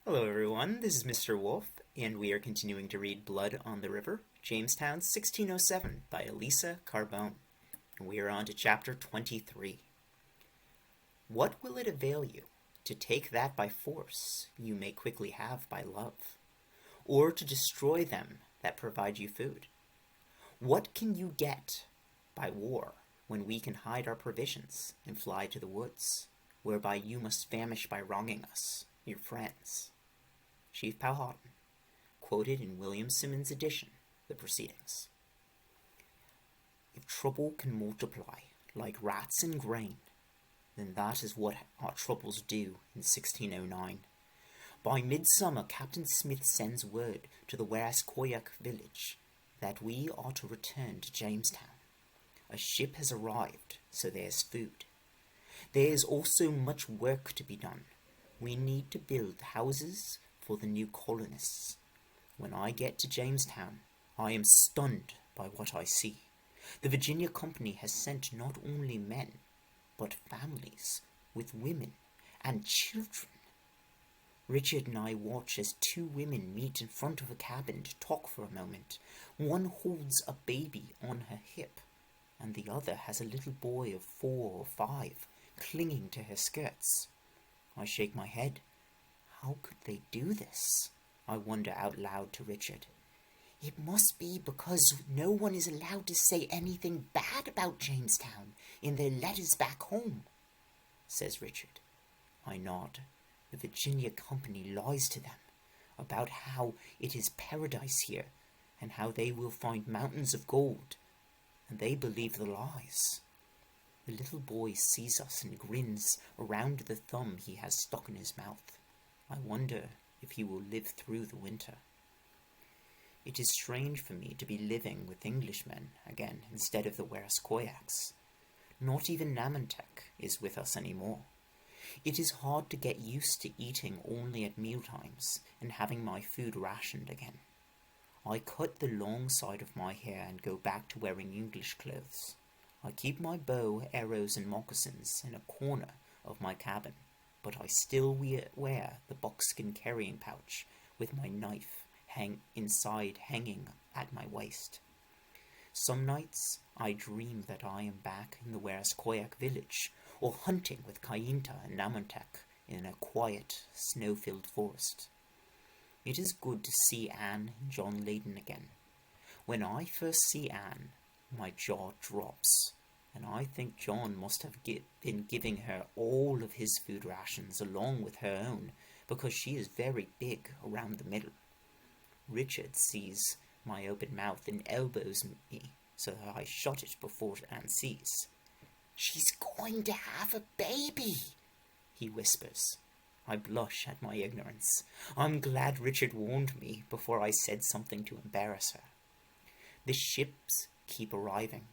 Hello everyone, this is Mr. Wolff, and we are continuing to read Blood on the River, Jamestown 1607 by Elisa Carbone. And we are on to chapter 23. What will it avail you to take that by force you may quickly have by love, or to destroy them that provide you food? What can you get by war when we can hide our provisions and fly to the woods, whereby you must famish by wronging us, your friends? Chief Powhatan, quoted in William Symonds' edition, The Proceedings. If trouble can multiply like rats in grain, then that is what our troubles do in 1609. By midsummer, Captain Smith sends word to the Werasquoyak village that we are to return to Jamestown. A ship has arrived, so there's food. There is also much work to be done. We need to build houses for the new colonists. When I get to Jamestown, I am stunned by what I see. The Virginia Company has sent not only men, but families with women and children. Richard and I watch as two women meet in front of a cabin to talk for a moment. One holds a baby on her hip, and the other has a little boy of 4 or 5 clinging to her skirts. I shake my head. How could they do this? I wonder out loud to Richard. It must be because no one is allowed to say anything bad about Jamestown in their letters back home, says Richard. I nod. The Virginia Company lies to them about how it is paradise here and how they will find mountains of gold, and they believe the lies. The little boy sees us and grins around the thumb he has stuck in his mouth. I wonder if he will live through the winter. It is strange for me to be living with Englishmen again instead of the Werasquoyaks. Not even Namantek is with us anymore. It is hard to get used to eating only at mealtimes and having my food rationed again. I cut the long side of my hair and go back to wearing English clothes. I keep my bow, arrows, and moccasins in a corner of my cabin, but I still wear the buckskin carrying pouch with my knife hanging at my waist. Some nights I dream that I am back in the Werasquoyak village, or hunting with Kayinta and Namantek in a quiet, snow-filled forest. It is good to see Anne and John Layden again. When I first see Anne, my jaw drops, and I think John must have been giving her all of his food rations along with her own, because she is very big around the middle. Richard sees my open mouth and elbows me, so that I shut it before Anne sees. She's going to have a baby, he whispers. I blush at my ignorance. I'm glad Richard warned me before I said something to embarrass her. The ships keep arriving.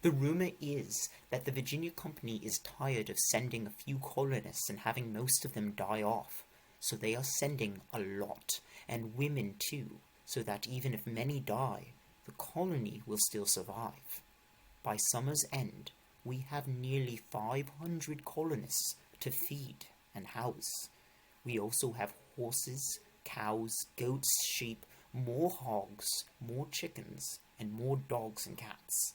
The rumor is that the Virginia Company is tired of sending a few colonists and having most of them die off, so they are sending a lot, and women too, so that even if many die, the colony will still survive. By summer's end, we have nearly 500 colonists to feed and house. We also have horses, cows, goats, sheep, more hogs, more chickens, and more dogs and cats.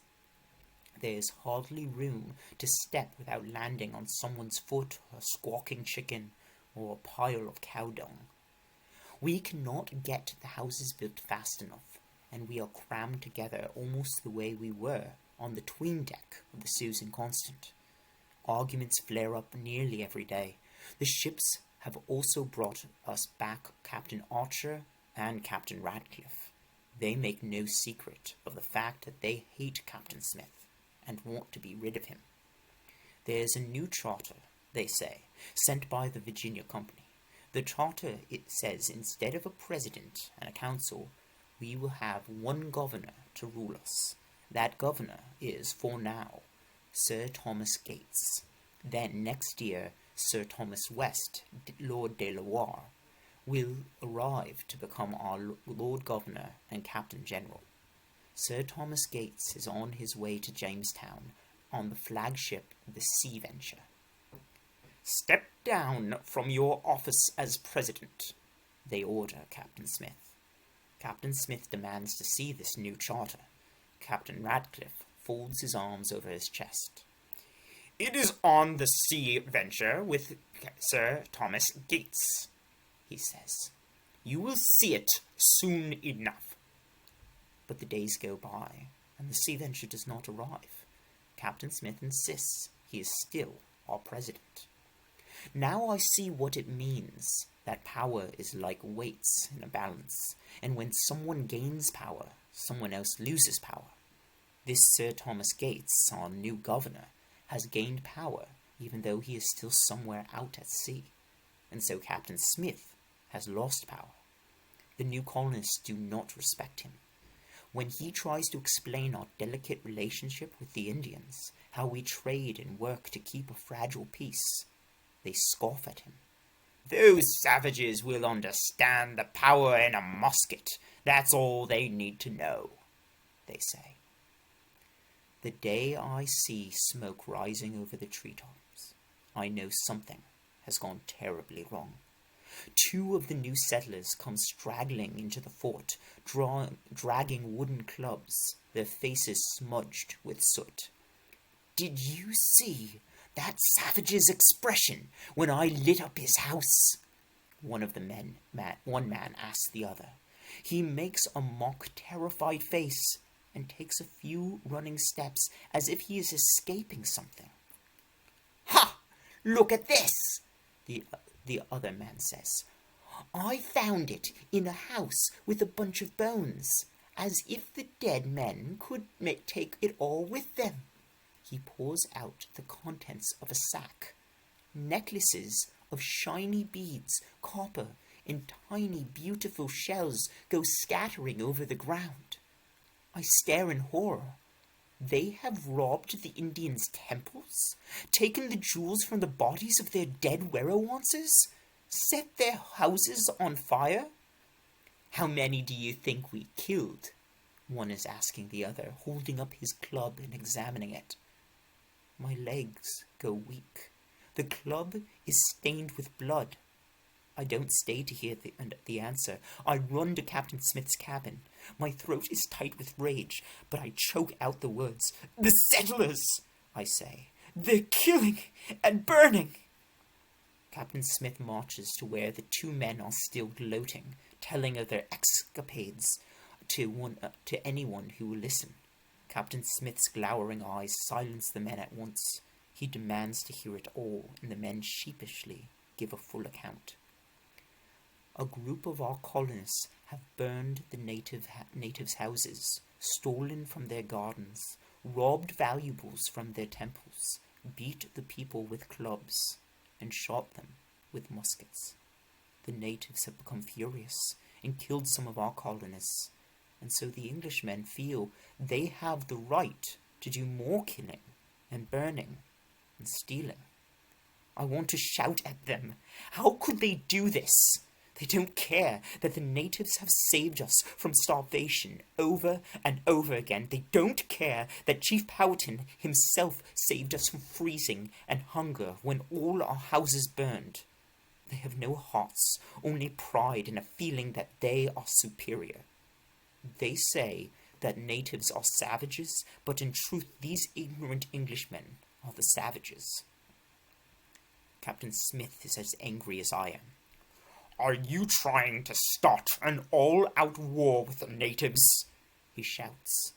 There is hardly room to step without landing on someone's foot, a squawking chicken, or a pile of cow dung. We cannot get the houses built fast enough, and we are crammed together almost the way we were on the 'tween deck of the Susan Constant. Arguments flare up nearly every day. The ships have also brought us back Captain Archer and Captain Radcliffe. They make no secret of the fact that they hate Captain Smith and want to be rid of him. There's a new charter, they say, sent by the Virginia Company. The charter, it says, instead of a president and a council, we will have one governor to rule us. That governor is, for now, Sir Thomas Gates. Then next year, Sir Thomas West, Lord de la Warr, will arrive to become our Lord Governor and Captain General. Sir Thomas Gates is on his way to Jamestown on the flagship the Sea Venture. Step down from your office as president, They order Captain Smith. Captain Smith demands to see this new charter. Captain Radcliffe folds his arms over his chest. "It is on the Sea Venture with Sir Thomas Gates," he says. "You will see it soon enough." But the days go by, and the Sea Venture does not arrive. Captain Smith insists he is still our president. Now I see what it means, that power is like weights in a balance, and when someone gains power, someone else loses power. This Sir Thomas Gates, our new governor, has gained power, even though he is still somewhere out at sea, and so Captain Smith has lost power. The new colonists do not respect him. When he tries to explain our delicate relationship with the Indians, how we trade and work to keep a fragile peace, they scoff at him. "Those savages will understand the power in a musket. That's all they need to know," they say. The day I see smoke rising over the treetops, I know something has gone terribly wrong. 2 of the new settlers come straggling into the fort, dragging wooden clubs, their faces smudged with soot. "Did you see that savage's expression when I lit up his house?" One man asks the other. He makes a mock terrified face and takes a few running steps as if he is escaping something. "Ha! Look at this!" The other man says. "I found it in a house with a bunch of bones, as if the dead men could take it all with them." He pours out the contents of a sack. Necklaces of shiny beads, copper, and tiny beautiful shells go scattering over the ground. I stare in horror. They have robbed the Indians' temples, taken the jewels from the bodies of their dead werowonces, set their houses on fire. "How many do you think we killed?" one is asking the other, holding up his club and examining it. My legs go weak. The club is stained with blood. I don't stay to hear the answer. I run to Captain Smith's cabin. My throat is tight with rage, but I choke out the words. "The settlers," I say. "They're killing and burning." Captain Smith marches to where the 2 men are still gloating, telling of their escapades to anyone who will listen. Captain Smith's glowering eyes silence the men at once. He demands to hear it all, and the men sheepishly give a full account. A group of our colonists have burned the natives' houses, stolen from their gardens, robbed valuables from their temples, beat the people with clubs, and shot them with muskets. The natives have become furious and killed some of our colonists, and so the Englishmen feel they have the right to do more killing and burning and stealing. I want to shout at them. How could they do this? They don't care that the natives have saved us from starvation over and over again. They don't care that Chief Powhatan himself saved us from freezing and hunger when all our houses burned. They have no hearts, only pride and a feeling that they are superior. They say that natives are savages, but in truth these ignorant Englishmen are the savages. Captain Smith is as angry as I am. "Are you trying to start an all-out war with the natives?" he shouts.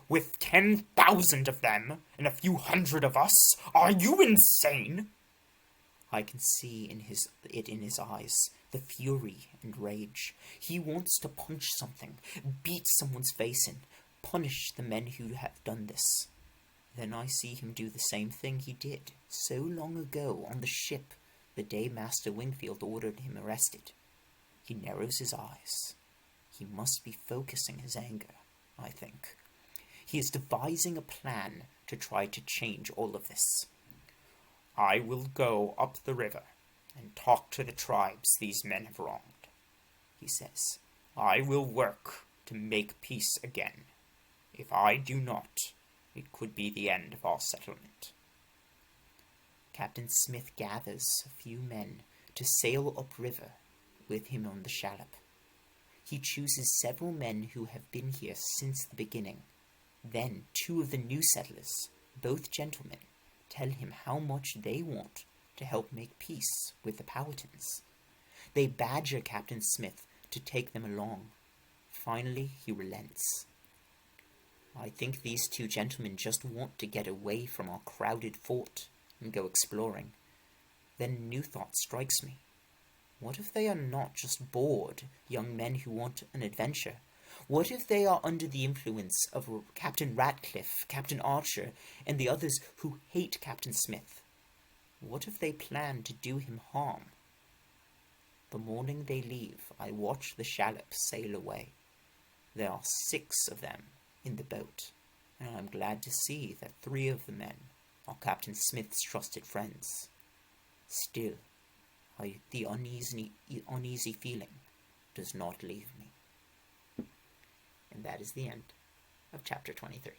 "With 10,000 of them and a few hundred of us? Are you insane?" I can see in his eyes, the fury and rage. He wants to punch something, beat someone's face in, punish the men who have done this. Then I see him do the same thing he did so long ago on the ship the day Master Wingfield ordered him arrested. He narrows his eyes. He must be focusing his anger, I think. He is devising a plan to try to change all of this. "I will go up the river and talk to the tribes these men have wronged," he says. "I will work to make peace again. If I do not, it could be the end of our settlement." Captain Smith gathers a few men to sail upriver with him on the shallop. He chooses several men who have been here since the beginning. Then 2 of the new settlers, both gentlemen, tell him how much they want to help make peace with the Powhatans. They badger Captain Smith to take them along. Finally, he relents. I think these 2 gentlemen just want to get away from our crowded fort and go exploring. Then a new thought strikes me. What if they are not just bored young men who want an adventure? What if they are under the influence of Captain Ratcliffe, Captain Archer, and the others who hate Captain Smith? What if they plan to do him harm? The morning they leave, I watch the shallop sail away. There are 6 of them in the boat, and I'm glad to see that 3 of the men are Captain Smith's trusted friends. Still, the uneasy feeling does not leave me. And that is the end of chapter 23.